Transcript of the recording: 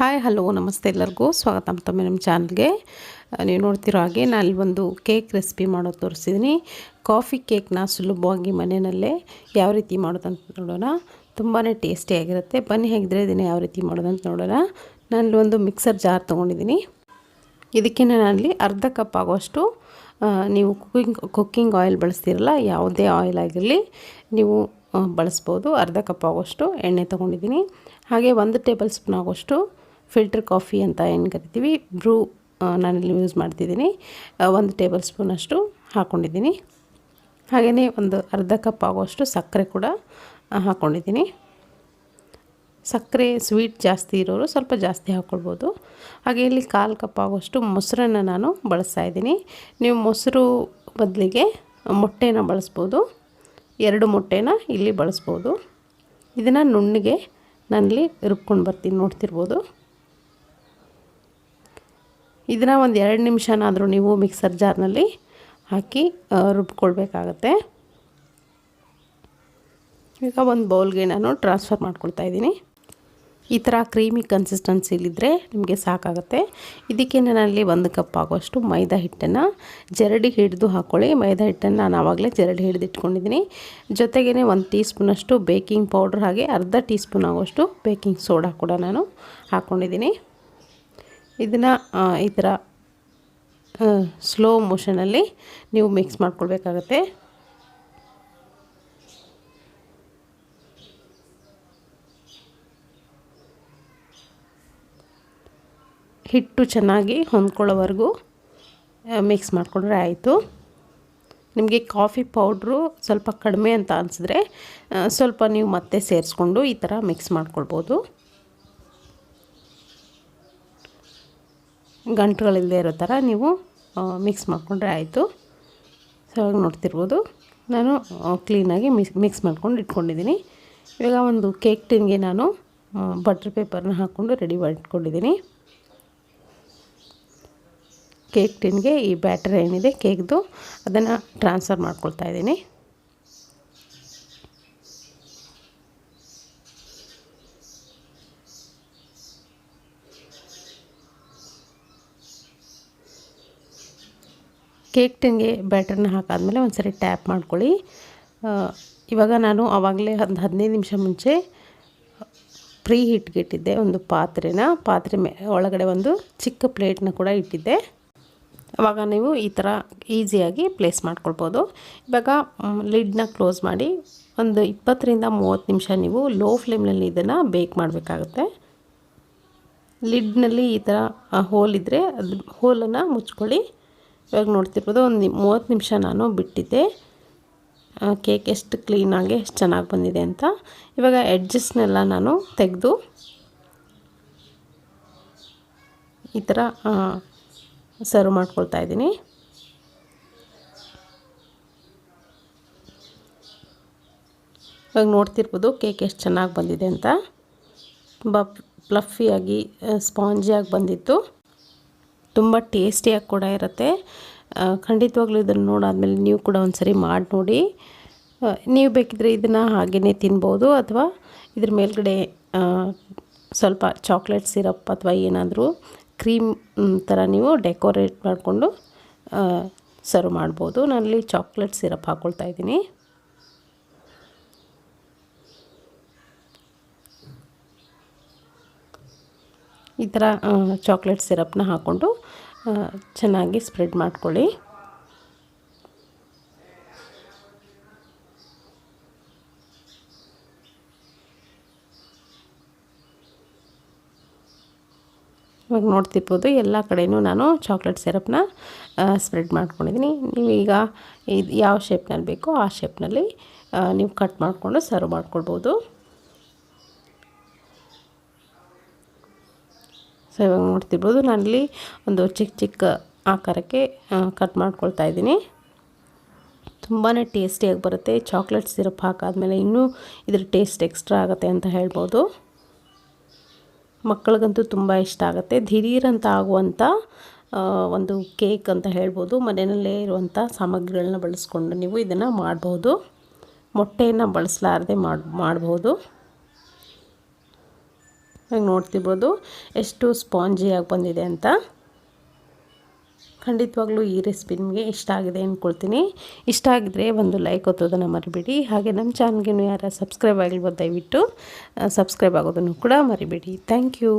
Hi hello ನಮಸ್ತೆ ಎಲ್ಲರಿಗೂ ಸ್ವಾಗತ ಮತ್ತೊಮ್ಮೆ ನಮ್ಮ ಚಾನಲ್ಗೆ. ನೀವು ನೋಡ್ತಿರೋ ಹಾಗೆ ನಾನು ಇಲ್ಲಿ ಒಂದು ಕೇಕ್ ರೆಸಿಪಿ ಮಾಡೋದು ತೋರಿಸಿದ್ದೀನಿ. ಕಾಫಿ ಕೇಕ್ನ ಸುಲಭವಾಗಿ ಮನೆಯಲ್ಲೇ ಯಾವ ರೀತಿ ಮಾಡೋದಂತ ನೋಡೋಣ. ತುಂಬಾ ಟೇಸ್ಟಿಯಾಗಿರುತ್ತೆ. ಬನ್ನಿ ಹೇಗಿದ್ರೆ ಇದನ್ನು ಯಾವ ರೀತಿ ಮಾಡೋದಂತ ನೋಡೋಣ. ನಾನಲ್ಲಿ ಒಂದು ಮಿಕ್ಸರ್ ಜಾರ್ ತೊಗೊಂಡಿದ್ದೀನಿ. ಇದಕ್ಕೆ ನಾನಲ್ಲಿ ಅರ್ಧ ಕಪ್ ಆಗೋಷ್ಟು ನೀವು ಕುಕ್ಕಿಂಗ್ ಆಯಿಲ್ ಬಳಸ್ತೀರಲ್ಲ, ಯಾವುದೇ ಆಯಿಲ್ ಆಗಿರಲಿ ನೀವು ಬಳಸ್ಬೋದು. ಅರ್ಧ ಕಪ್ ಆಗೋಷ್ಟು ಎಣ್ಣೆ ತೊಗೊಂಡಿದ್ದೀನಿ. ಹಾಗೆ 1 ಟೇಬಲ್ ಸ್ಪೂನ್ ಆಗೋಷ್ಟು ಫಿಲ್ಟರ್ ಕಾಫಿ ಅಂತ ಏನು ಕರಿತೀವಿ, ಬ್ರೂ ನಾನಿಲ್ಲಿ ಯೂಸ್ ಮಾಡ್ತಿದ್ದೀನಿ. 1 ಟೇಬಲ್ ಸ್ಪೂನಷ್ಟು ಹಾಕ್ಕೊಂಡಿದ್ದೀನಿ. ಹಾಗೆಯೇ ಒಂದು ಅರ್ಧ ಕಪ್ ಆಗೋಷ್ಟು ಸಕ್ಕರೆ ಕೂಡ ಹಾಕ್ಕೊಂಡಿದ್ದೀನಿ. ಸಕ್ಕರೆ ಸ್ವೀಟ್ ಜಾಸ್ತಿ ಇರೋರು ಸ್ವಲ್ಪ ಜಾಸ್ತಿ ಹಾಕ್ಕೊಳ್ಬೋದು. ಹಾಗೆ ಇಲ್ಲಿ 1/4 ಕಪ್ ಆಗೋಷ್ಟು ಮೊಸರನ್ನು ನಾನು ಬಳಸ್ತಾ ಇದ್ದೀನಿ. ನೀವು ಮೊಸರು ಬದಲಿಗೆ ಮೊಟ್ಟೆನ ಬಳಸ್ಬೋದು. 2 ಮೊಟ್ಟೆನ ಇಲ್ಲಿ ಬಳಸ್ಬೋದು. ಇದನ್ನು ನುಣ್ಣಗೆ ನಾನಿಲ್ಲಿ ರುಬ್ಕೊಂಡು ಬರ್ತೀನಿ, ನೋಡ್ತಿರ್ಬೋದು. ಇದನ್ನು ಒಂದು 2 ನಿಮಿಷನಾದರೂ ನೀವು ಮಿಕ್ಸರ್ ಜಾರ್ನಲ್ಲಿ ಹಾಕಿ ರುಬ್ಕೊಳ್ಬೇಕಾಗತ್ತೆ. ಈಗ ಒಂದು ಬೌಲ್ಗೆ ನಾನು ಟ್ರಾನ್ಸ್ಫರ್ ಮಾಡ್ಕೊಳ್ತಾ ಇದ್ದೀನಿ. ಈ ಥರ ಕ್ರೀಮಿ ಕನ್ಸಿಸ್ಟೆನ್ಸಿಲಿದ್ದರೆ ನಿಮಗೆ ಸಾಕಾಗುತ್ತೆ. ಇದಕ್ಕೆ ನಾನಲ್ಲಿ 1 ಕಪ್ ಆಗೋಷ್ಟು ಮೈದಾ ಹಿಟ್ಟನ್ನು ಜರಡಿ ಹಿಡಿದು ಹಾಕ್ಕೊಳ್ಳಿ. ಮೈದಾ ಹಿಟ್ಟನ್ನು ನಾನು ಆವಾಗಲೇ ಜರಡಿ ಹಿಡಿದು ಇಟ್ಕೊಂಡಿದ್ದೀನಿ. ಜೊತೆಗೇ 1 ಟೀ ಸ್ಪೂನಷ್ಟು ಬೇಕಿಂಗ್ ಪೌಡ್ರ್, ಹಾಗೆ ಅರ್ಧ ಟೀ ಸ್ಪೂನ್ ಆಗೋಷ್ಟು ಬೇಕಿಂಗ್ ಸೋಡಾ ಕೂಡ ನಾನು ಹಾಕ್ಕೊಂಡಿದ್ದೀನಿ. ಇದನ್ನು ಈ ಥರ ಸ್ಲೋ ಮೋಷನಲ್ಲಿ ನೀವು ಮಿಕ್ಸ್ ಮಾಡ್ಕೊಳ್ಬೇಕಾಗತ್ತೆ. ಹಿಟ್ಟು ಚೆನ್ನಾಗಿ ಹೊಂದ್ಕೊಳ್ಳೋವರೆಗೂ ಮಿಕ್ಸ್ ಮಾಡಿಕೊಂಡ್ರೆ ಆಯಿತು. ನಿಮಗೆ ಕಾಫಿ ಪೌಡ್ರು ಸ್ವಲ್ಪ ಕಡಿಮೆ ಅಂತ ಅನಿಸಿದ್ರೆ ಸ್ವಲ್ಪ ನೀವು ಮತ್ತೆ ಸೇರಿಸ್ಕೊಂಡು ಈ ಥರ ಮಿಕ್ಸ್ ಮಾಡ್ಕೊಳ್ಬೋದು. ಗಂಟುಗಳಿಲ್ಲದೆ ಇರೋ ಥರ ನೀವು ಮಿಕ್ಸ್ ಮಾಡಿಕೊಂಡ್ರೆ ಆಯಿತು. ಸೊ ಇವಾಗ ನೋಡ್ತಿರ್ಬೋದು ನಾನು ಕ್ಲೀನಾಗಿ ಮಿಕ್ಸ್ ಮಾಡ್ಕೊಂಡು ಇಟ್ಕೊಂಡಿದ್ದೀನಿ. ಇವಾಗ ಒಂದು ಕೇಕ್ ಟಿನ್ಗೆ ನಾನು ಬಟರ್ ಪೇಪರ್ನ ಹಾಕ್ಕೊಂಡು ರೆಡಿ ಮಾಡಿ ಇಟ್ಕೊಂಡಿದ್ದೀನಿ. ಕೇಕ್ ಟಿನ್ಗೆ ಈ ಬ್ಯಾಟರ್ ಏನಿದೆ ಕೇಕ್ದು ಅದನ್ನು ಟ್ರಾನ್ಸ್ಫರ್ ಮಾಡ್ಕೊಳ್ತಾ ಇದ್ದೀನಿ. ಕೇಕ್ ಟಿನ್ಗೆ ಬ್ಯಾಟರ್ನ ಹಾಕಾದ್ಮೇಲೆ ಒಂದು ಸರಿ ಟ್ಯಾಪ್ ಮಾಡ್ಕೊಳ್ಳಿ. ಇವಾಗ ನಾನು ಆವಾಗಲೇ ಒಂದು 15 ನಿಮಿಷ ಮುಂಚೆ ಪ್ರೀ ಹೀಟ್ಗೆ ಇಟ್ಟಿದ್ದೆ ಒಂದು ಪಾತ್ರೆ ಒಳಗಡೆ ಒಂದು ಚಿಕ್ಕ ಪ್ಲೇಟ್ನ ಕೂಡ ಇಟ್ಟಿದ್ದೆ. ಆವಾಗ ನೀವು ಈ ಥರ ಈಸಿಯಾಗಿ ಪ್ಲೇಸ್ ಮಾಡ್ಕೊಳ್ಬೋದು. ಇವಾಗ ಲಿಡ್ನ ಕ್ಲೋಸ್ ಮಾಡಿ ಒಂದು 20 ರಿಂದ 30 ನಿಮಿಷ ನೀವು ಲೋ ಫ್ಲೇಮ್ನಲ್ಲಿ ಇದನ್ನು ಬೇಕ್ ಮಾಡಬೇಕಾಗುತ್ತೆ. ಲಿಡ್ನಲ್ಲಿ ಈ ಥರ ಹೋಲ್ ಇದ್ದರೆ ಅದು ಹೋಲನ್ನು ಮುಚ್ಕೊಳ್ಳಿ. ಇವಾಗ ನೋಡ್ತಿರ್ಬೋದು ಒಂದು 30 ನಿಮಿಷ ನಾನು ಬಿಟ್ಟಿದ್ದೆ. ಕೇಕ್ ಎಷ್ಟು ಕ್ಲೀನಾಗಿ ಎಷ್ಟು ಚೆನ್ನಾಗಿ ಬಂದಿದೆ ಅಂತ. ಇವಾಗ ಎಡ್ಜಸ್ನೆಲ್ಲ ನಾನು ತೆಗೆದು ಈ ಥರ ಸರ್ವ್ ಮಾಡ್ಕೊಳ್ತಾ ಇದ್ದೀನಿ. ಇವಾಗ ನೋಡ್ತಿರ್ಬೋದು ಕೇಕ್ ಎಷ್ಟು ಚೆನ್ನಾಗಿ ಬಂದಿದೆ ಅಂತ. ತುಂಬ ಫ್ಲಫಿಯಾಗಿ ಸ್ಪಾಂಜಿಯಾಗಿ ಬಂದಿತ್ತು. ತುಂಬ ಟೇಸ್ಟಿಯಾಗಿ ಕೂಡ ಇರುತ್ತೆ. ಖಂಡಿತವಾಗ್ಲೂ ಇದನ್ನು ನೋಡಾದ್ಮೇಲೆ ನೀವು ಕೂಡ ಒಂದು ಸರಿ ಮಾಡಿ ನೋಡಿ. ನೀವು ಬೇಕಿದ್ರೆ ಇದನ್ನು ಹಾಗೆಯೇ ತಿನ್ಬೋದು, ಅಥವಾ ಇದ್ರ ಮೇಲ್ಗಡೆ ಸ್ವಲ್ಪ ಚಾಕ್ಲೇಟ್ ಸಿರಪ್ ಅಥವಾ ಏನಾದರೂ ಕ್ರೀಮ್ ಥರ ನೀವು ಡೆಕೋರೇಟ್ ಮಾಡಿಕೊಂಡು ಸರ್ವ್ ಮಾಡ್ಬೋದು. ನಾನಲ್ಲಿ ಚಾಕ್ಲೇಟ್ ಸಿರಪ್ ಹಾಕ್ಕೊಳ್ತಾ ಇದ್ದೀನಿ. ಈ ಥರ ಚಾಕ್ಲೇಟ್ ಸಿರಪ್ನ ಹಾಕ್ಕೊಂಡು ಚೆನ್ನಾಗಿ ಸ್ಪ್ರೆಡ್ ಮಾಡ್ಕೊಳ್ಳಿ. ಇವಾಗ ನೋಡ್ತಿರ್ಬೋದು ಎಲ್ಲ ಕಡೆಯೂ ನಾನು ಚಾಕ್ಲೇಟ್ ಸಿರಪ್ನ ಸ್ಪ್ರೆಡ್ ಮಾಡ್ಕೊಂಡಿದ್ದೀನಿ. ನೀವೀಗ ಇದು ಯಾವ ಶೇಪ್ನಲ್ಲಿ ಬೇಕೋ ಆ ಶೇಪ್ನಲ್ಲಿ ನೀವು ಕಟ್ ಮಾಡಿಕೊಂಡು ಸರ್ವ್ ಮಾಡ್ಕೊಳ್ಬೋದು. ಸೊ ಇವಾಗ ನೋಡ್ತಿರ್ಬೋದು ನಾನಿಲ್ಲಿ ಒಂದು ಚಿಕ್ಕ ಆಕಾರಕ್ಕೆ ಕಟ್ ಮಾಡ್ಕೊಳ್ತಾ ಇದ್ದೀನಿ. ತುಂಬಾ ಟೇಸ್ಟಿಯಾಗಿ ಬರುತ್ತೆ. ಚಾಕ್ಲೇಟ್ ಸಿರಪ್ ಹಾಕಾದ್ಮೇಲೆ ಇನ್ನೂ ಇದ್ರ ಟೇಸ್ಟ್ ಎಕ್ಸ್ಟ್ರಾ ಆಗುತ್ತೆ ಅಂತ ಹೇಳ್ಬೋದು. ಮಕ್ಕಳಿಗಂತೂ ತುಂಬ ಇಷ್ಟ ಆಗುತ್ತೆ. ದಿಢೀರಂತ ಆಗುವಂಥ ಒಂದು ಕೇಕ್ ಅಂತ ಹೇಳ್ಬೋದು. ಮನೆಯಲ್ಲೇ ಇರುವಂಥ ಸಾಮಗ್ರಿಗಳನ್ನ ಬಳಸ್ಕೊಂಡು ನೀವು ಇದನ್ನು ಮಾಡ್ಬೋದು. ಮೊಟ್ಟೆಯನ್ನು ಬಳಸಲಾರದೆ ಮಾಡ್ಬೋದು. ಹಾಗೆ ನೋಡ್ತಿರ್ಬೋದು ಎಷ್ಟು ಸ್ಪಾಂಜಿಯಾಗಿ ಬಂದಿದೆ ಅಂತ. ಖಂಡಿತವಾಗ್ಲೂ ಈ ರೆಸಿಪಿ ನಿಮಗೆ ಇಷ್ಟ ಆಗಿದೆ ಅಂದ್ಕೊಳ್ತೀನಿ. ಇಷ್ಟ ಆಗಿದ್ರೆ ಒಂದು ಲೈಕ್ ಒತ್ತೋದನ್ನು ಮರಿಬೇಡಿ. ಹಾಗೆ ನಮ್ಮ ಚಾನಲ್ಗೆ ಯಾರು ಸಬ್ಸ್ಕ್ರೈಬ್ ಆಗಿಲ್ವೋ ದಯವಿಟ್ಟು ಸಬ್ಸ್ಕ್ರೈಬ್ ಆಗೋದನ್ನು ಕೂಡ ಮರಿಬೇಡಿ. Thank you.